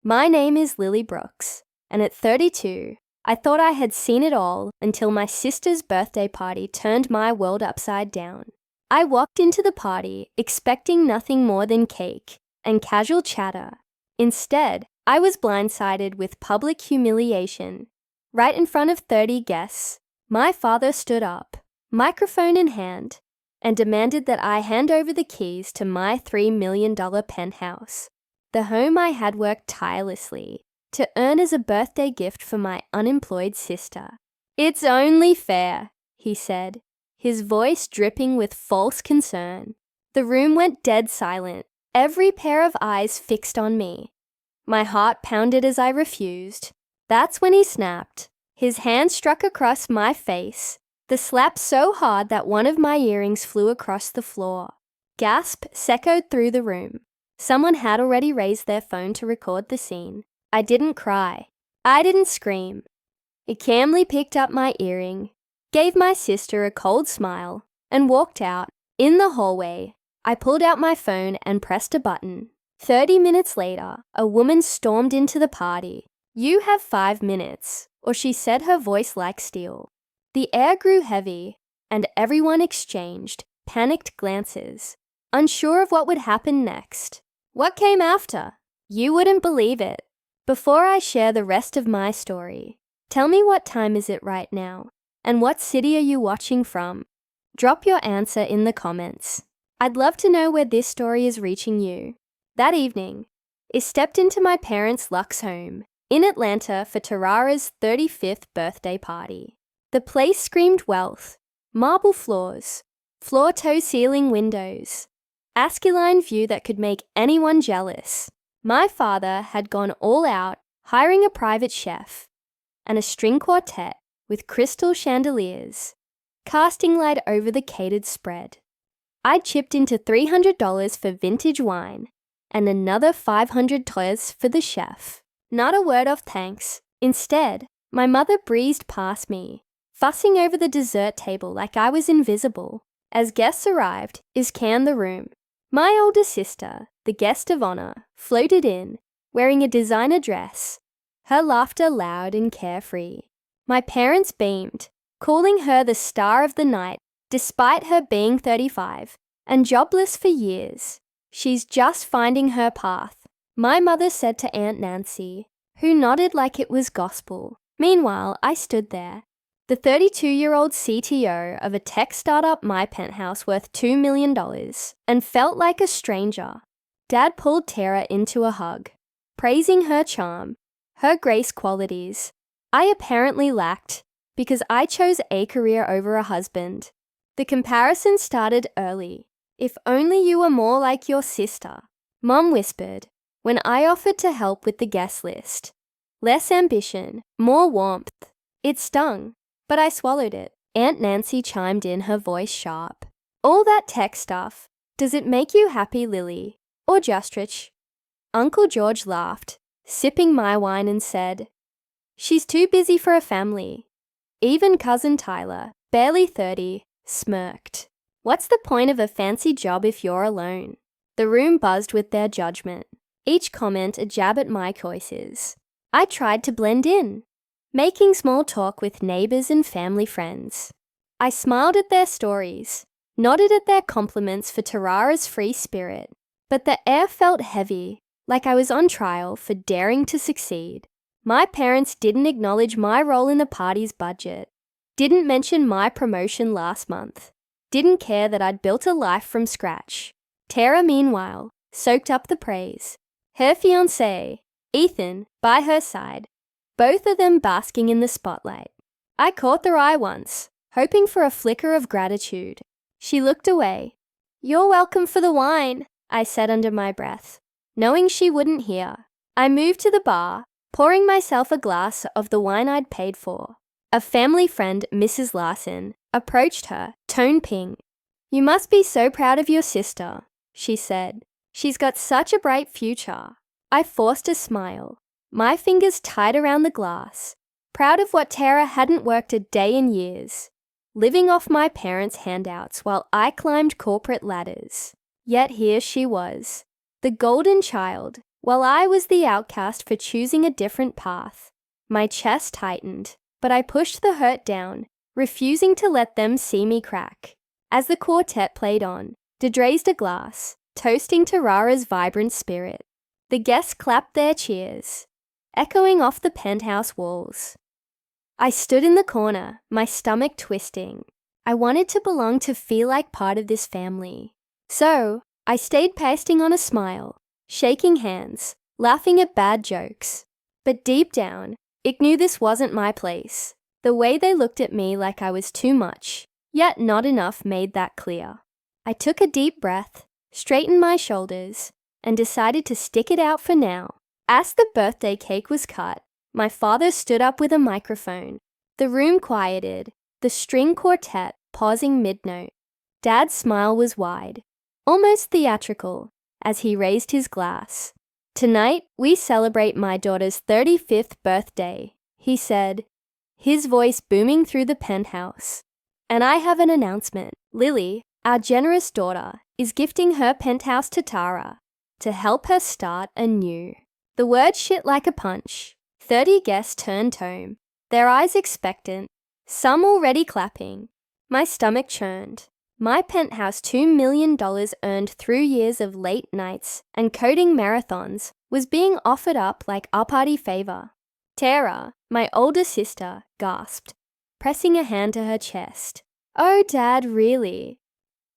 My name is Lily Brooks, and at 32, I thought I had seen it all until my sister's birthday party turned my world upside down. I walked into the party expecting nothing more than cake and casual chatter. Instead, I was blindsided with public humiliation. Right in front of 30 guests, my father stood up, microphone in hand, and demanded that I hand over the keys to my $3 million penthouse, the home I had worked tirelessly to earn as a birthday gift for my unemployed sister. "It's only fair," he said, his voice dripping with false concern. The room went dead silent, every pair of eyes fixed on me. My heart pounded as I refused. That's when he snapped. His hand struck across my face, the slap so hard that one of my earrings flew across the floor. Gasps echoed through the room. Someone had already raised their phone to record the scene. I didn't cry. I didn't scream. He calmly picked up my earring, gave my sister a cold smile, and walked out. In the hallway, I pulled out my phone and pressed a button. 30 minutes later, a woman stormed into the party. "You have 5 minutes," or she said, her voice like steel. The air grew heavy, and everyone exchanged panicked glances, unsure of what would happen next. What came after? You wouldn't believe it. Before I share the rest of my story, tell me, what time is it right now? And what city are you watching from? Drop your answer in the comments. I'd love to know where this story is reaching you. That evening, I stepped into my parents' luxe home in Atlanta for Tarara's 35th birthday party. The place screamed wealth, marble floors, floor-to-ceiling windows, Askeline view that could make anyone jealous. My father had gone all out, hiring a private chef and a string quartet with crystal chandeliers, casting light over the catered spread. I'd chipped into $300 for vintage wine and another $500 for the chef. Not a word of thanks. Instead, my mother breezed past me, fussing over the dessert table like I was invisible. As guests arrived, I scanned the room. My older sister, the guest of honor, floated in, wearing a designer dress, her laughter loud and carefree. My parents beamed, calling her the star of the night, despite her being 35 and jobless for years. "She's just finding her path," my mother said to Aunt Nancy, who nodded like it was gospel. Meanwhile, I stood there, the 32-year-old CTO of a tech startup, my penthouse worth $2 million, and felt like a stranger. Dad pulled Tara into a hug, praising her charm, her grace qualities. I apparently lacked, because I chose a career over a husband. The comparison started early. "If only you were more like your sister," Mom whispered when I offered to help with the guest list. Less ambition, more warmth. It stung, but I swallowed it. Aunt Nancy chimed in, her voice sharp. "All that tech stuff, does it make you happy, Lily? Or just rich?" Uncle George laughed, sipping my wine, and said, "She's too busy for a family." Even cousin Tyler, barely 30, smirked. "What's the point of a fancy job if you're alone?" The room buzzed with their judgment, each comment a jab at my choices. I tried to blend in, making small talk with neighbors and family friends. I smiled at their stories, nodded at their compliments for Tarara's free spirit, but the air felt heavy, like I was on trial for daring to succeed. My parents didn't acknowledge my role in the party's budget, didn't mention my promotion last month, didn't care that I'd built a life from scratch. Tara, meanwhile, soaked up the praise. Her fiancé, Ethan, by her side, both of them basking in the spotlight. I caught their eye once, hoping for a flicker of gratitude. She looked away. "You're welcome for the wine," I said under my breath, knowing she wouldn't hear. I moved to the bar, pouring myself a glass of the wine I'd paid for. A family friend, Mrs. Larson, approached her, tone ping. "You must be so proud of your sister," she said. "She's got such a bright future." I forced a smile, my fingers tight around the glass, proud of what Tara hadn't worked a day in years, living off my parents' handouts while I climbed corporate ladders. Yet here she was, the golden child, while I was the outcast for choosing a different path. My chest tightened, but I pushed the hurt down, refusing to let them see me crack. As the quartet played on, Dad raised a glass, toasting Tarara's vibrant spirit. The guests clapped their cheers, echoing off the penthouse walls. I stood in the corner, my stomach twisting. I wanted to belong, to feel like part of this family. So, I stayed pasting on a smile, shaking hands, laughing at bad jokes. But deep down, I knew this wasn't my place. The way they looked at me like I was too much, yet not enough, made that clear. I took a deep breath, straightened my shoulders, and decided to stick it out for now. As the birthday cake was cut, my father stood up with a microphone. The room quieted, the string quartet pausing mid-note. Dad's smile was wide, almost theatrical, as he raised his glass. "Tonight, we celebrate my daughter's 35th birthday," he said, his voice booming through the penthouse. "And I have an announcement. Lily, our generous daughter, is gifting her penthouse to Tara to help her start anew." The words hit like a punch. 30 guests turned home, their eyes expectant, some already clapping. My stomach churned. My penthouse, $2 million earned through years of late nights and coding marathons, was being offered up like a party favor. Tara, my older sister, gasped, pressing a hand to her chest. "Oh, Dad, really?"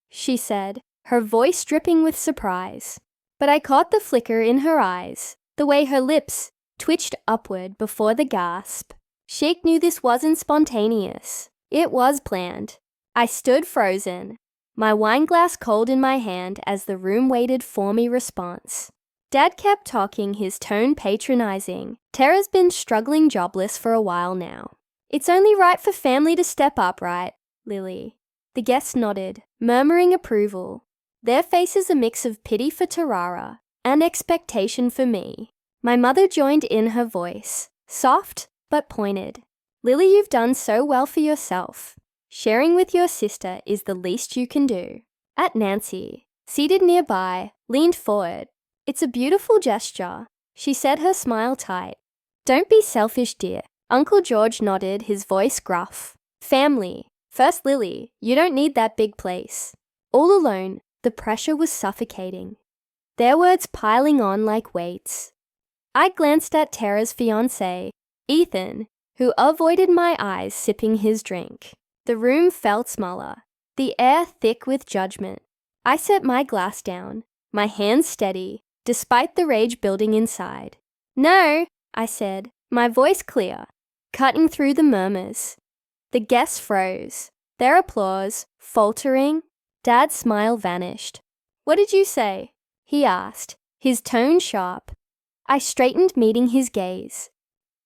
she said, her voice dripping with surprise. But I caught the flicker in her eyes, the way her lips twitched upward before the gasp. Sheik knew this wasn't spontaneous. It was planned. I stood frozen, my wine glass cold in my hand as the room waited for me response. Dad kept talking, his tone patronizing. "Tara's been struggling jobless for a while now. It's only right for family to step up, right, Lily?" The guests nodded, murmuring approval, their faces a mix of pity for Tarara and expectation for me. My mother joined in, her voice, soft but pointed. "Lily, you've done so well for yourself. Sharing with your sister is the least you can do." At Nancy, seated nearby, leaned forward. "It's a beautiful gesture," she said, her smile tight. "Don't be selfish, dear." Uncle George nodded, his voice gruff. "Family. First, Lily, you don't need that big place." All alone, the pressure was suffocating, their words piling on like weights. I glanced at Tara's fiancé, Ethan, who avoided my eyes, sipping his drink. The room felt smaller, the air thick with judgment. I set my glass down, my hands steady, despite the rage building inside. "No," I said, my voice clear, cutting through the murmurs. The guests froze, their applause faltering. Dad's smile vanished. "What did you say?" he asked, his tone sharp. I straightened, meeting his gaze.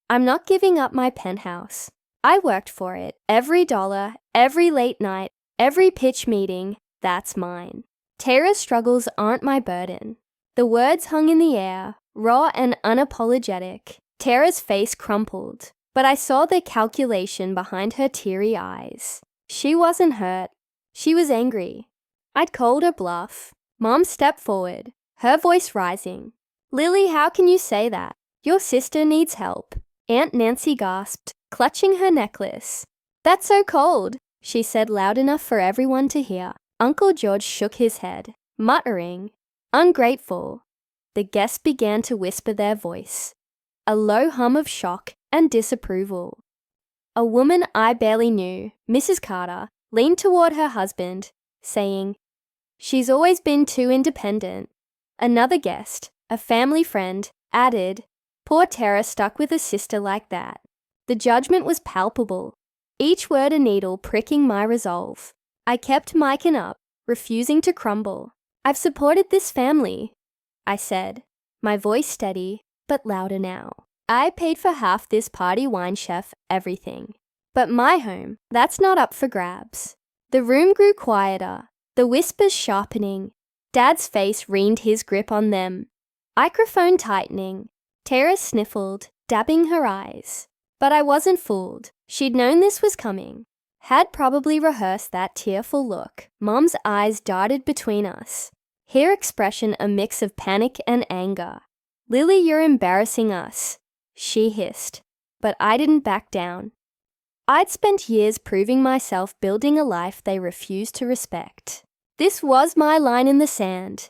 "I'm not giving up my penthouse. I worked for it. Every dollar, every late night, every pitch meeting, that's mine. Tara's struggles aren't my burden." The words hung in the air, raw and unapologetic. Tara's face crumpled, but I saw the calculation behind her teary eyes. She wasn't hurt. She was angry. I'd called her bluff. Mom stepped forward, her voice rising. "Lily, how can you say that? Your sister needs help." Aunt Nancy gasped, clutching her necklace. "That's so cold," she said loud enough for everyone to hear. Uncle George shook his head, muttering, "Ungrateful." The guests began to whisper their voice, a low hum of shock and disapproval. A woman I barely knew, Mrs. Carter, leaned toward her husband, saying, "She's always been too independent." Another guest, a family friend, added, "Poor Tara, stuck with a sister like that." The judgment was palpable, each word a needle pricking my resolve. I kept micing up, refusing to crumble. "I've supported this family," I said, my voice steady but louder now. "I paid for half this party, wine chef, everything. But my home, that's not up for grabs." The room grew quieter, the whispers sharpening. Dad's face reined his grip on them. Microphone tightening. Tara sniffled, dabbing her eyes. But I wasn't fooled. She'd known this was coming. Had probably rehearsed that tearful look. Mom's eyes darted between us, her expression a mix of panic and anger. "Lily, you're embarrassing us," she hissed. But I didn't back down. I'd spent years proving myself, building a life they refused to respect. This was my line in the sand.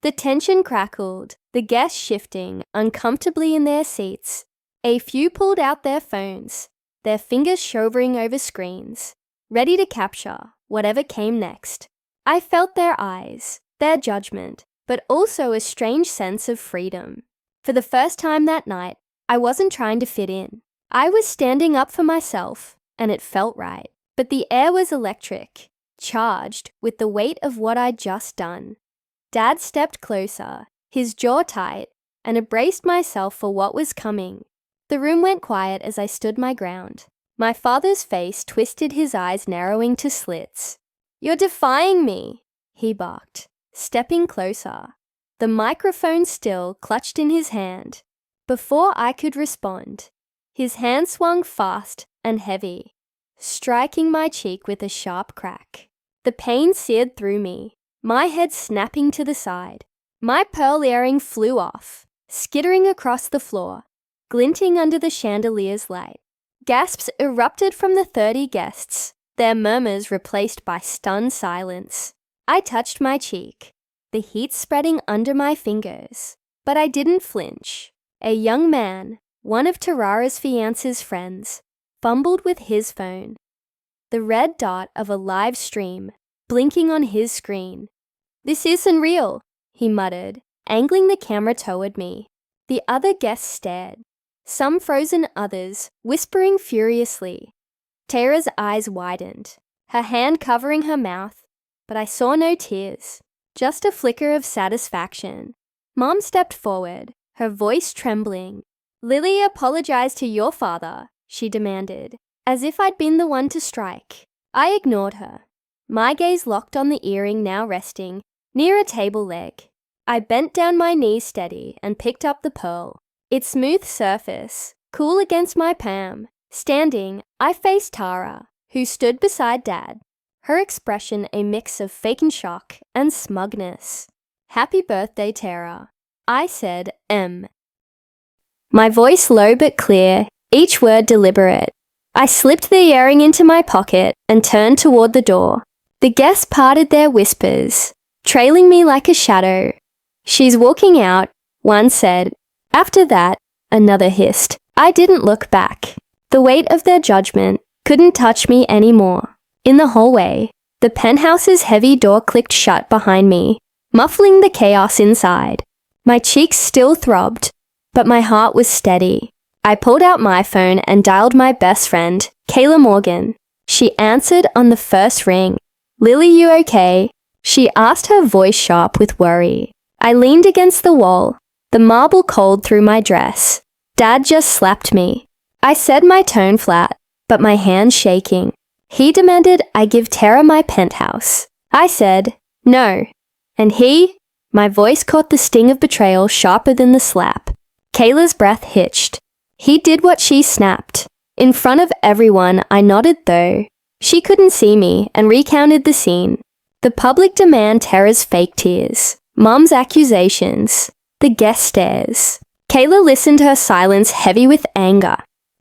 The tension crackled, the guests shifting uncomfortably in their seats. A few pulled out their phones, their fingers shivering over screens, ready to capture whatever came next. I felt their eyes, their judgment, but also a strange sense of freedom. For the first time that night, I wasn't trying to fit in. I was standing up for myself, and it felt right. But the air was electric, charged with the weight of what I'd just done. Dad stepped closer, his jaw tight, and I braced myself for what was coming. The room went quiet as I stood my ground. My father's face twisted, his eyes narrowing to slits. "You're defying me," he barked, stepping closer. The microphone still clutched in his hand. Before I could respond, his hand swung fast and heavy, striking my cheek with a sharp crack. The pain seared through me, my head snapping to the side. My pearl earring flew off, skittering across the floor, glinting under the chandelier's light. Gasps erupted from the 30 guests, their murmurs replaced by stunned silence. I touched my cheek, the heat spreading under my fingers, but I didn't flinch. A young man, one of Tarara's fiance's friends, fumbled with his phone. The red dot of a live stream blinking on his screen. "This isn't real," he muttered, angling the camera toward me. The other guests stared, some frozen, others whispering furiously. Tara's eyes widened, her hand covering her mouth, but I saw no tears, just a flicker of satisfaction. Mom stepped forward, her voice trembling. "Lily, apologize to your father," she demanded, as if I'd been the one to strike. I ignored her, my gaze locked on the earring now resting near a table leg. I bent down, my knees steady, and picked up the pearl. Its smooth surface, cool against my palm. Standing, I faced Tara, who stood beside Dad, her expression a mix of faking shock and smugness. "Happy birthday, Tara," I said, my voice low but clear, each word deliberate. I slipped the earring into my pocket and turned toward the door. The guests parted their whispers, trailing me like a shadow. "She's walking out," one said. After that, another hissed. I didn't look back. The weight of their judgment couldn't touch me anymore. In the hallway, the penthouse's heavy door clicked shut behind me, muffling the chaos inside. My cheeks still throbbed, but my heart was steady. I pulled out my phone and dialed my best friend, Kayla Morgan. She answered on the first ring. "Lily, you okay?" She asked, her voice sharp with worry. I leaned against the wall, the marble cold through my dress. Dad just slapped me. I said, my tone flat, but my hands shaking. He demanded I give Tara my penthouse. I said, no. And he? My voice caught the sting of betrayal sharper than the slap. Kayla's breath hitched. He did what she snapped. In front of everyone, I nodded though. She couldn't see me and recounted the scene. The public demand, Tara's fake tears, Mom's accusations, the guest stares. Kayla listened, her silence heavy with anger.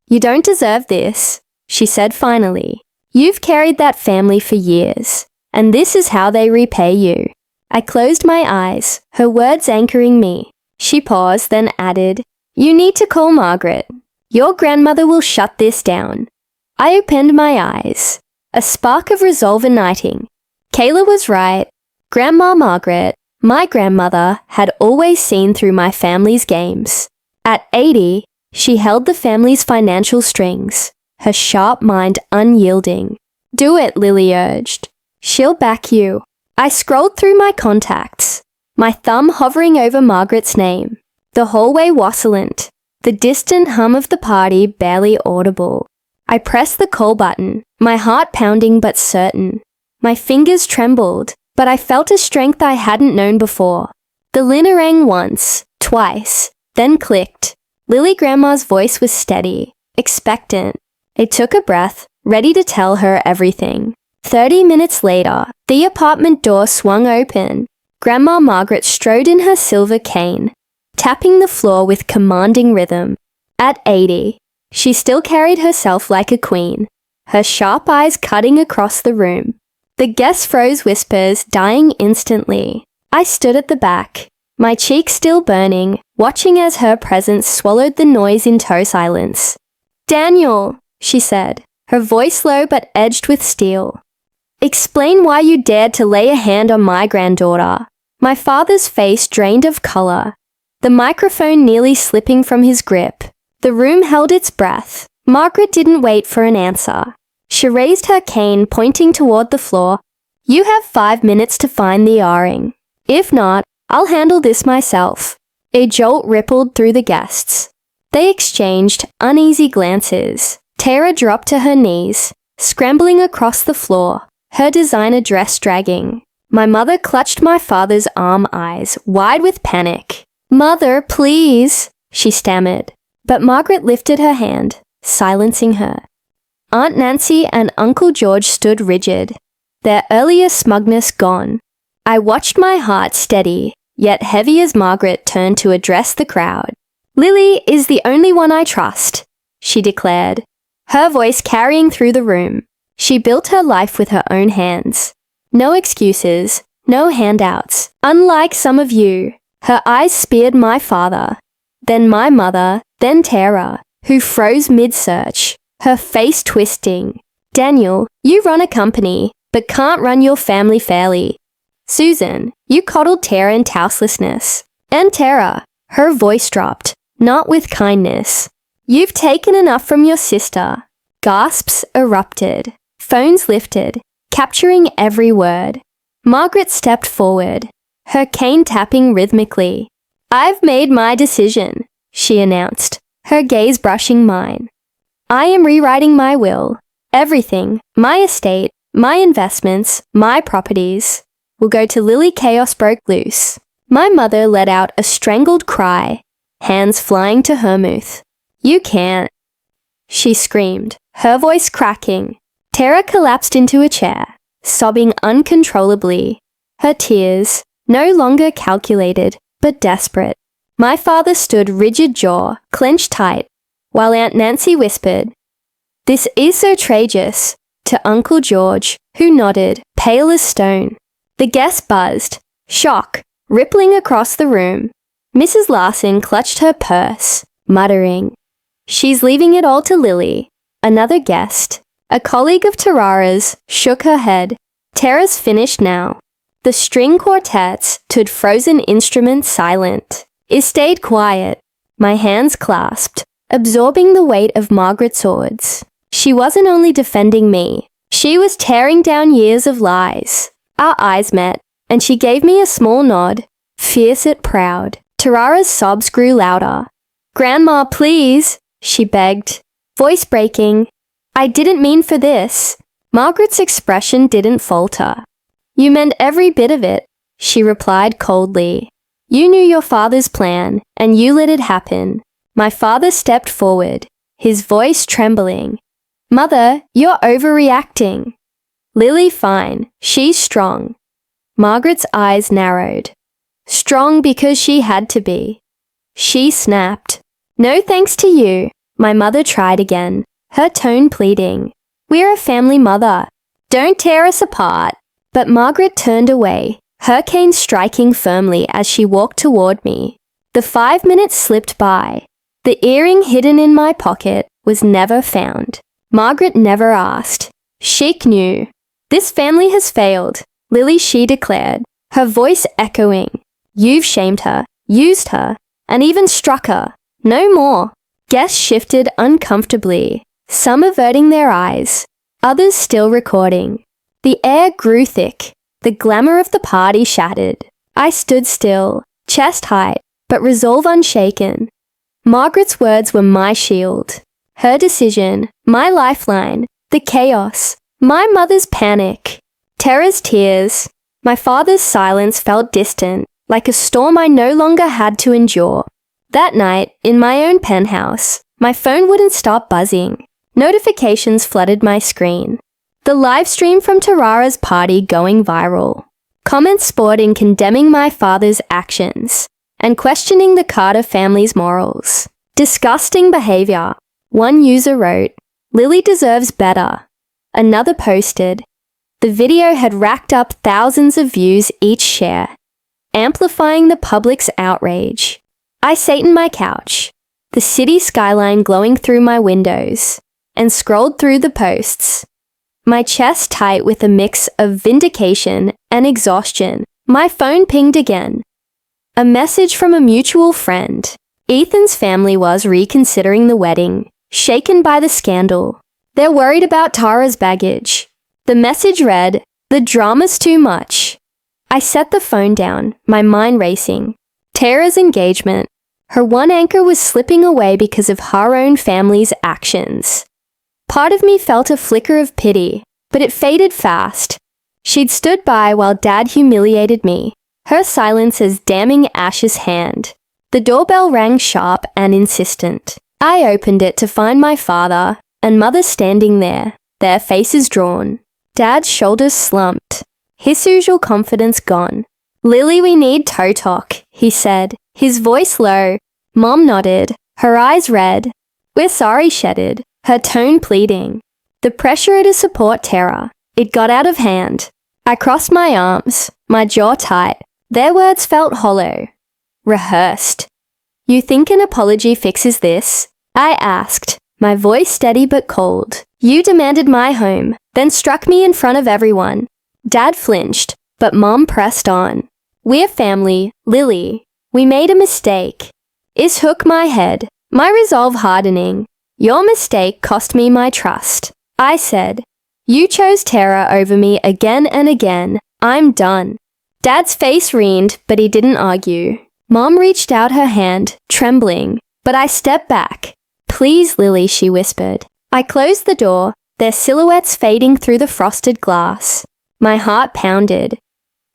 You don't deserve this, she said finally. You've carried that family for years, and this is how they repay you. I closed my eyes, her words anchoring me. She paused, then added, You need to call Margaret. Your grandmother will shut this down. I opened my eyes, a spark of resolve igniting. Kayla was right. Grandma Margaret, my grandmother, had always seen through my family's games. At 80, she held the family's financial strings, her sharp mind unyielding. Do it, Lily urged. She'll back you. I scrolled through my contacts, my thumb hovering over Margaret's name. The hallway wassailed, the distant hum of the party barely audible. I pressed the call button, my heart pounding but certain. My fingers trembled, but I felt a strength I hadn't known before. The linner rang once, twice, then clicked. Lily Grandma's voice was steady, expectant. I took a breath, ready to tell her everything. 30 minutes later, the apartment door swung open. Grandma Margaret strode in her silver cane, tapping the floor with commanding rhythm. At 80, she still carried herself like a queen, her sharp eyes cutting across the room. The guest froze, whispers dying instantly. I stood at the back, my cheeks still burning, watching as her presence swallowed the noise in toe silence. "Daniel," she said, her voice low but edged with steel. "Explain why you dared to lay a hand on my granddaughter." My father's face drained of color, the microphone nearly slipping from his grip. The room held its breath. Margaret didn't wait for an answer. She raised her cane, pointing toward the floor. "You have 5 minutes to find the R-ring. If not, I'll handle this myself." A jolt rippled through the guests. They exchanged uneasy glances. Tara dropped to her knees, scrambling across the floor, her designer dress dragging. My mother clutched my father's arm, eyes wide with panic. "Mother, please," she stammered. But Margaret lifted her hand, silencing her. Aunt Nancy and Uncle George stood rigid, their earlier smugness gone. I watched, my heart steady, yet heavy as Margaret turned to address the crowd. "Lily is the only one I trust," she declared, her voice carrying through the room. She built her life with her own hands. No excuses, no handouts. Unlike some of you, her eyes speared my father, then my mother, then Tara, who froze mid-search, her face twisting. "Daniel, you run a company, but can't run your family fairly. Susan, you coddled Tara in houselessness. And Tara," her voice dropped, not with kindness, "you've taken enough from your sister." Gasps erupted. Phones lifted, capturing every word. Margaret stepped forward, her cane tapping rhythmically. "I've made my decision," she announced, her gaze brushing mine. "I am rewriting my will. Everything, my estate, my investments, my properties, will go to Lily. Chaos broke loose." My mother let out a strangled cry, hands flying to her mouth. "You can't," she screamed, her voice cracking. Tara collapsed into a chair, sobbing uncontrollably, her tears no longer calculated but desperate. My father stood rigid, jaw clenched tight, while Aunt Nancy whispered, "This is so tragious," to Uncle George, who nodded, pale as stone. The guests buzzed, shock rippling across the room. Mrs. Larson clutched her purse, muttering, "She's leaving it all to Lily." Another guest, a colleague of Tarara's, shook her head. "Tara's finished now." The string quartets stood frozen instruments silent. It stayed quiet, my hands clasped, absorbing the weight of Margaret's swords. She wasn't only defending me, she was tearing down years of lies. Our eyes met, and she gave me a small nod, fierce yet proud. Tarara's sobs grew louder. "Grandma, please," she begged, voice breaking. "I didn't mean for this." Margaret's expression didn't falter. "You meant every bit of it," she replied coldly. "You knew your father's plan, and you let it happen." My father stepped forward, his voice trembling. "Mother, you're overreacting." "Lily, fine. She's strong." Margaret's eyes narrowed. "Strong because she had to be." She snapped. "No thanks to you." My mother tried again, her tone pleading. "We're a family, mother. Don't tear us apart." But Margaret turned away, her cane striking firmly as she walked toward me. The 5 minutes slipped by. The earring hidden in my pocket was never found. Margaret never asked. Sheik knew. "This family has failed," Lily, she declared, her voice echoing. "You've shamed her, used her, and even struck her. No more." Guests shifted uncomfortably, some averting their eyes, others still recording. The air grew thick. The glamour of the party shattered. I stood still, chest high, but resolve unshaken. Margaret's words were my shield. Her decision, my lifeline. The chaos, my mother's panic. Tara's tears. My father's silence felt distant, like a storm I no longer had to endure. That night, in my own penthouse, my phone wouldn't stop buzzing. Notifications flooded my screen. The live stream from Tarara's party going viral. Comments poured in condemning my father's actions, and questioning the Carter family's morals. Disgusting behavior. One user wrote, "Lily deserves better." Another posted, "The video had racked up thousands of views each share, amplifying the public's outrage." I sat in my couch, the city skyline glowing through my windows, and scrolled through the posts. My chest tight with a mix of vindication and exhaustion. My phone pinged again. A message from a mutual friend. Ethan's family was reconsidering the wedding, shaken by the scandal. They're worried about Tara's baggage. The message read, "The drama's too much." I set the phone down, my mind racing. Tara's engagement. Her one anchor was slipping away because of her own family's actions. Part of me felt a flicker of pity, but it faded fast. She'd stood by while Dad humiliated me, her silence as damning Ash's hand. The doorbell rang sharp and insistent. I opened it to find my father and Mother standing there, their faces drawn. Dad's shoulders slumped, his usual confidence gone. "Lily, we need toe talk," he said, his voice low. Mom nodded, her eyes red. "We're sorry," shedded, her tone pleading. The pressure to support Tara. It got out of hand. I crossed my arms, my jaw tight. Their words felt hollow. Rehearsed. "You think an apology fixes this?" I asked, my voice steady but cold. "You demanded my home, then struck me in front of everyone." Dad flinched, but Mom pressed on. "We're family, Lily. We made a mistake." I shook my head, my resolve hardening. "Your mistake cost me my trust," I said. "You chose Tara over me again and again. I'm done." Dad's face wrined, but he didn't argue. Mom reached out her hand, trembling, but I stepped back. "Please, Lily," she whispered. I closed the door, their silhouettes fading through the frosted glass. My heart pounded,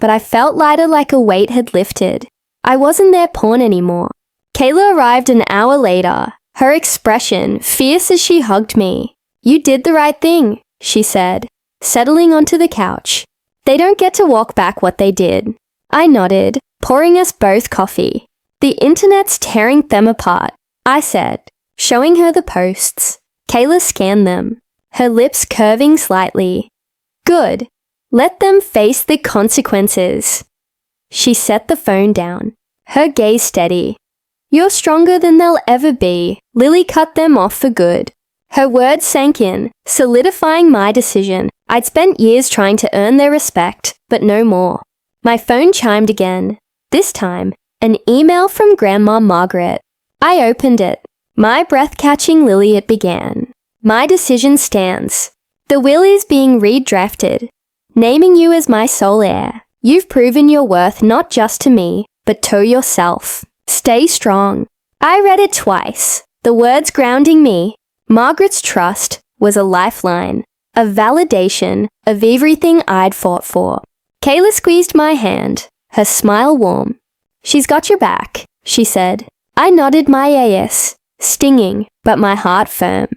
but I felt lighter, like a weight had lifted. I wasn't their pawn anymore. Kayla arrived an hour later, her expression fierce as she hugged me. "You did the right thing," she said, settling onto the couch. "They don't get to walk back what they did." I nodded, pouring us both coffee. "The internet's tearing them apart," I said, showing her the posts. Kayla scanned them, her lips curving slightly. "Good. Let them face the consequences." She set the phone down, her gaze steady. "You're stronger than they'll ever be." Lily cut them off for good. Her words sank in, solidifying my decision. I'd spent years trying to earn their respect, but no more. My phone chimed again. This time, an email from Grandma Margaret. I opened it. My breath catching, "Lily," it began. "My decision stands. The will is being redrafted, naming you as my sole heir. You've proven your worth not just to me, but to yourself. Stay strong." I read it twice, the words grounding me. Margaret's trust was a lifeline, a validation of everything I'd fought for. Kayla squeezed my hand, her smile warm. "She's got your back," she said. I nodded, my yes, stinging, but my heart firm.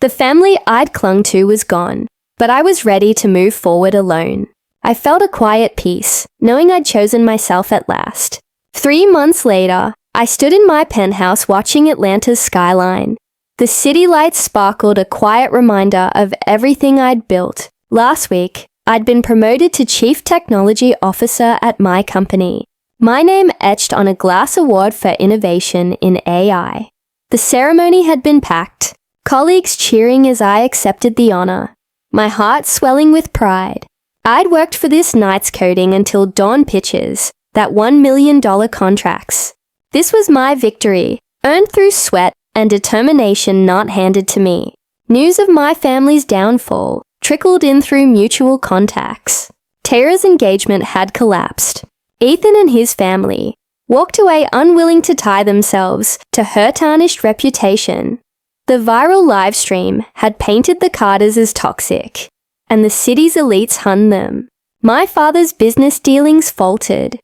The family I'd clung to was gone, but I was ready to move forward alone. I felt a quiet peace, knowing I'd chosen myself at last. 3 months later, I stood in my penthouse watching Atlanta's skyline. The city lights sparkled, a quiet reminder of everything I'd built. Last week, I'd been promoted to Chief Technology Officer at my company. My name etched on a glass award for innovation in AI. The ceremony had been packed, colleagues cheering as I accepted the honor, my heart swelling with pride. I'd worked for this night's coding until dawn pitches, that $1 million contracts. This was my victory, earned through sweat and determination not handed to me. News of my family's downfall trickled in through mutual contacts. Tara's engagement had collapsed. Ethan and his family walked away unwilling to tie themselves to her tarnished reputation. The viral livestream had painted the Carters as toxic, and the city's elites hunned them. My father's business dealings faltered,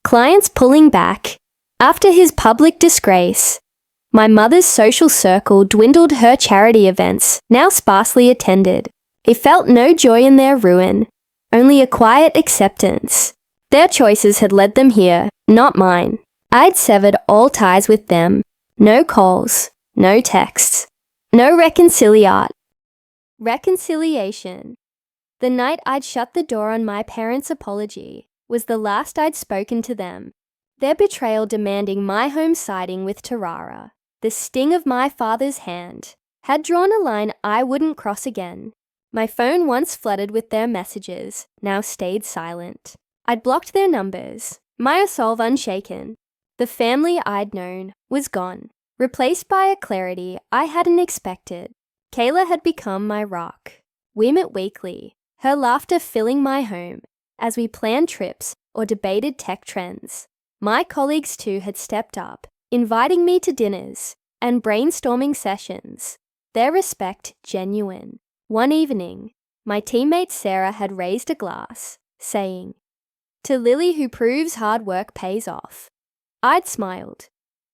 clients pulling back. After his public disgrace, my mother's social circle dwindled, her charity events now sparsely attended. It felt no joy in their ruin, only a quiet acceptance. Their choices had led them here, not mine. I'd severed all ties with them. No calls, no texts, no reconciliation. The night I'd shut the door on my parents' apology was the last I'd spoken to them. Their betrayal demanding my home siding with Tarara, the sting of my father's hand, had drawn a line I wouldn't cross again. My phone, once flooded with their messages, now stayed silent. I'd blocked their numbers, my resolve unshaken. The family I'd known was gone, replaced by a clarity I hadn't expected. Kayla had become my rock. We met weekly, her laughter filling my home as we planned trips or debated tech trends. My colleagues too had stepped up, inviting me to dinners and brainstorming sessions, their respect genuine. One evening, my teammate Sarah had raised a glass, saying, "To Lily who proves hard work pays off." I'd smiled,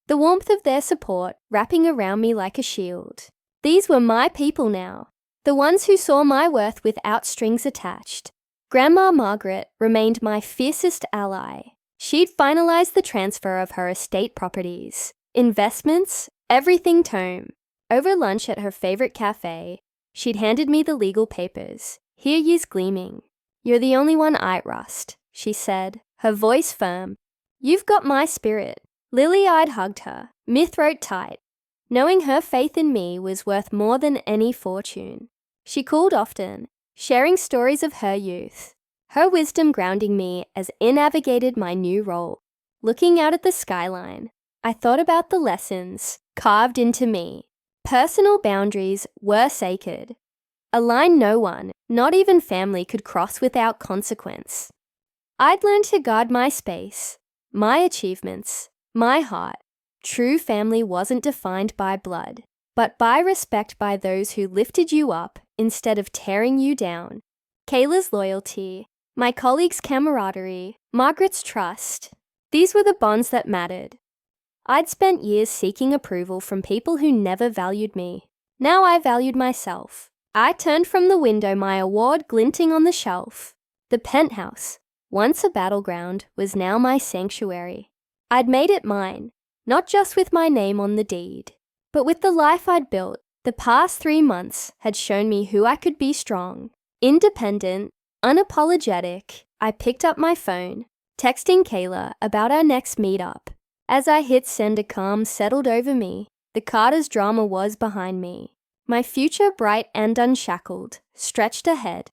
the warmth of their support wrapping around me like a shield. These were my people now, the ones who saw my worth without strings attached. Grandma Margaret remained my fiercest ally. She'd finalized the transfer of her estate properties, investments, everything tome. Over lunch at her favorite cafe, she'd handed me the legal papers, here years gleaming. "You're the only one I trust," she said, her voice firm. "You've got my spirit." Lily-eyed hugged her, me throat tight, knowing her faith in me was worth more than any fortune. She called often, sharing stories of her youth, her wisdom grounding me as I navigated my new role. Looking out at the skyline, I thought about the lessons carved into me. Personal boundaries were sacred. A line no one, not even family, could cross without consequence. I'd learned to guard my space, my achievements, my heart. True family wasn't defined by blood, but by respect by those who lifted you up instead of tearing you down. Kayla's loyalty, my colleagues' camaraderie, Margaret's trust. These were the bonds that mattered. I'd spent years seeking approval from people who never valued me. Now I valued myself. I turned from the window, my award glinting on the shelf. The Penthouse, once a battleground, was now my sanctuary. I'd made it mine, not just with my name on the deed, but with the life I'd built. The past 3 months had shown me who I could be: strong, independent, unapologetic. I picked up my phone, texting Kayla about our next meetup. As I hit send, a calm settled over me. The Carter's drama was behind me. My future, bright and unshackled, stretched ahead.